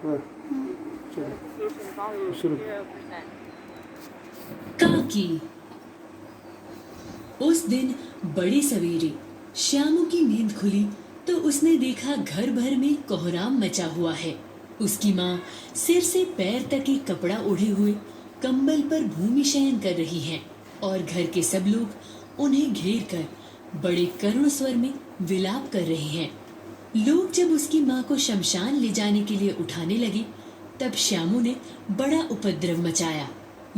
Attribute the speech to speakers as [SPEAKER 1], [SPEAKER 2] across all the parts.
[SPEAKER 1] हाँ, चलो शुरू।
[SPEAKER 2] काकी। उस दिन बड़ी सवेरे श्यामू की नींद खुली तो उसने देखा घर भर में कोहराम मचा हुआ है। उसकी माँ सिर से पैर तक एक कपड़ा ओढ़े हुए कंबल पर भूमि शयन कर रही है और घर के सब लोग उन्हें घेर कर बड़े करुण स्वर में विलाप कर रहे हैं। लोग जब उसकी माँ को शमशान ले जाने के लिए उठाने लगे तब श्यामू ने बड़ा उपद्रव मचाया।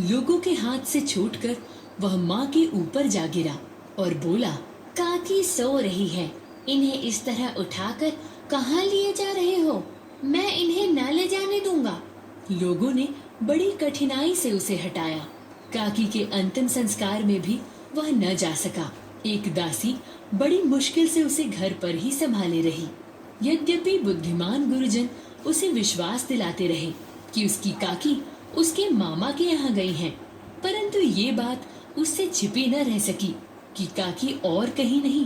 [SPEAKER 2] लोगों के हाथ से छूटकर वह माँ के ऊपर जा गिरा और बोला, काकी सो रही है, इन्हें इस तरह उठाकर कहाँ लिए जा रहे हो? मैं इन्हें न ले जाने दूंगा। लोगों ने बड़ी कठिनाई से उसे हटाया। काकी के अंतिम संस्कार में भी वह न जा सका। एक दासी बड़ी मुश्किल से उसे घर पर ही संभाले रही। यद्यपि बुद्धिमान गुरुजन उसे विश्वास दिलाते रहे कि उसकी काकी उसके मामा के यहाँ गई हैं, परंतु ये बात उससे छिपी न रह सकी कि काकी और कहीं नहीं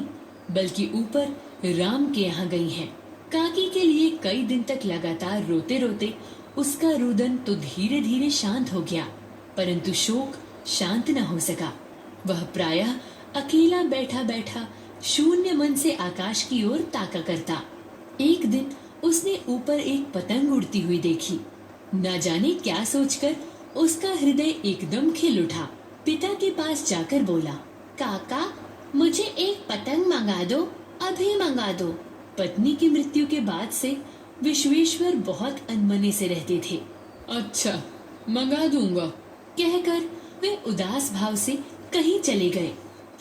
[SPEAKER 2] बल्कि ऊपर राम के यहाँ गई हैं। काकी के लिए कई दिन तक लगातार रोते रोते उसका रुदन तो धीरे धीरे शांत हो गया, परंतु शोक शांत न हो सका। वह प्रायः अकेला बैठा बैठा शून्य मन से आकाश की ओर ताका करता। एक दिन उसने ऊपर एक पतंग उड़ती हुई देखी। न जाने क्या सोचकर उसका हृदय एकदम खिल उठा। पिता के पास जाकर बोला, काका मुझे एक पतंग मंगा दो, अभी मंगा दो। पत्नी की मृत्यु के बाद से विश्वेश्वर बहुत अनमने से रहते थे। अच्छा मंगा दूंगा, कहकर वे उदास भाव से कहीं चले गए।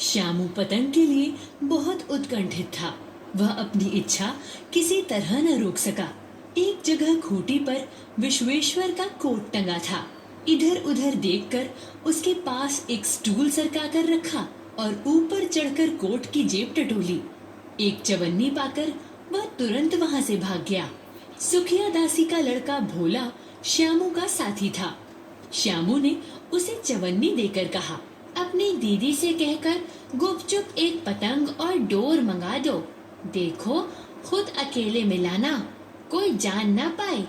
[SPEAKER 2] श्यामू पतंग के लिए बहुत उत्कंठित था। वह अपनी इच्छा किसी तरह न रोक सका। एक जगह खूंटी पर विश्वेश्वर का कोट टंगा था। इधर उधर देखकर उसके पास एक स्टूल सरका कर रखा और ऊपर चढ़कर कोट की जेब टटोली। एक चवन्नी पाकर वह तुरंत वहां से भाग गया। सुखिया दासी का लड़का भोला श्यामू का साथी था। श्यामू ने उसे चवन्नी देकर कहा, अपनी दीदी से कहकर गुपचुप एक पतंग और डोर मंगा दो। देखो खुद अकेले में लाना, कोई जान ना पाए।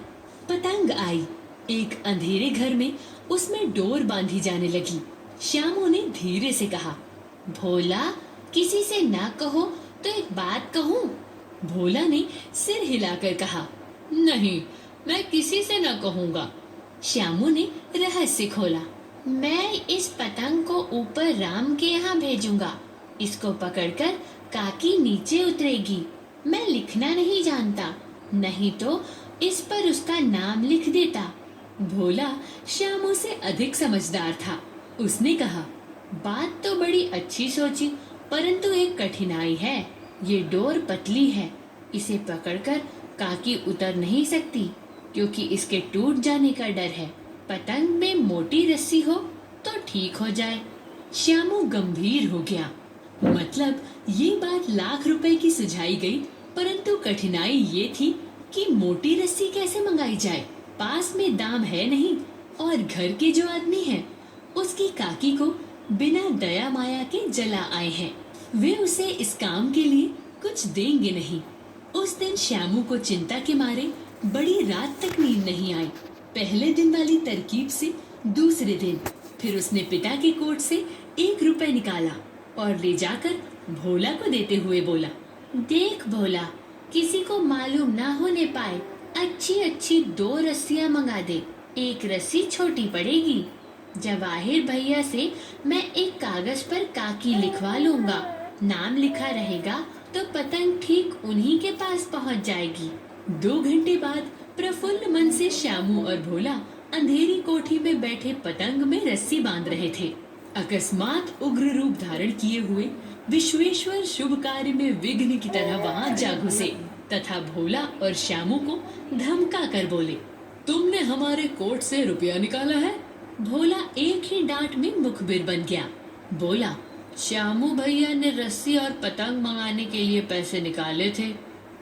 [SPEAKER 2] पतंग आई। एक अंधेरे घर में उसमें डोर बांधी जाने लगी। श्यामू ने धीरे से कहा, भोला किसी से ना कहो तो एक बात कहूँ। भोला ने सिर हिलाकर कहा, नहीं मैं किसी से न कहूँगा। श्यामू ने रहस्य खोला, मैं इस पतंग को ऊपर राम के यहाँ भेजूंगा। इसको पकड़कर काकी नीचे उतरेगी। मैं लिखना नहीं जानता, नहीं तो इस पर उसका नाम लिख देता। भोला श्यामू से अधिक समझदार था। उसने कहा, बात तो बड़ी अच्छी सोची, परंतु एक कठिनाई है। ये डोर पतली है, इसे पकड़कर काकी उतर नहीं सकती क्योंकि इसके टूट जाने का डर है। पतंग में मोटी रस्सी हो तो ठीक हो जाए। श्यामू गंभीर हो गया। मतलब ये बात लाख रुपए की सुझाई गई, परंतु कठिनाई ये थी कि मोटी रस्सी कैसे मंगाई जाए। पास में दाम है नहीं और घर के जो आदमी हैं उसकी काकी को बिना दया माया के जला आए हैं। वे उसे इस काम के लिए कुछ देंगे नहीं। उस दिन श्यामू को चिंता के मारे बड़ी रात तक नींद नहीं आई। पहले दिन वाली तरकीब से दूसरे दिन फिर उसने पिता के कोट से 1 रुपए निकाला और ले जाकर भोला को देते हुए बोला, देख भोला, किसी को मालूम ना होने पाए अच्छी अच्छी 2 रस्सियां मंगा दे। एक रस्सी छोटी पड़ेगी। जवाहिर भैया से मैं एक कागज पर काकी लिखवा लूंगा। नाम लिखा रहेगा तो पतंग ठीक उन्हीं के पास पहुंच जाएगी। 2 घंटे बाद प्रफुल्ल मन से श्यामू और भोला अंधेरी कोठी में बैठे पतंग में रस्सी बांध रहे थे। अकस्मात उग्र रूप धारण किए हुए विश्वेश्वर शुभ कार्य में विघ्न की तरह वहां जा घुसे तथा भोला और श्यामू को धमका कर बोले, तुमने हमारे कोट से रुपया निकाला है? भोला एक ही डांट में मुखबिर बन गया। बोला, श्यामू भैया ने रस्सी और पतंग मंगाने के लिए पैसे निकाले थे।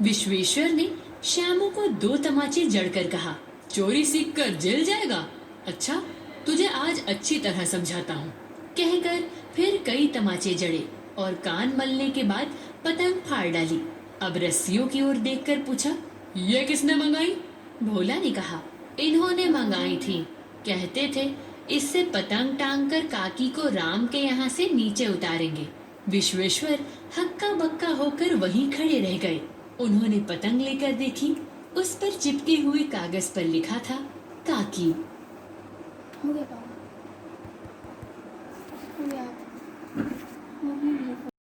[SPEAKER 2] विश्वेश्वर ने श्यामू को 2 तमाचे जड़कर कहा, चोरी सीख कर जेल जाएगा। अच्छा तुझे आज अच्छी तरह समझाता हूँ। कहकर फिर कई तमाचे जड़े और कान मलने के बाद पतंग फाड़ डाली। अब रस्सियों की ओर देखकर पूछा, ये किसने मंगाई? भोला ने कहा, इन्होंने मंगाई थी। कहते थे इससे पतंग टांग कर काकी को राम के यहाँ से नीचे उतारेंगे। विश्वेश्वर हक्का बक्का होकर वहीं खड़े रह गए। उन्होंने पतंग लेकर देखी। उस पर चिपके हुए कागज पर लिखा था, काकी।
[SPEAKER 1] हो गया काम।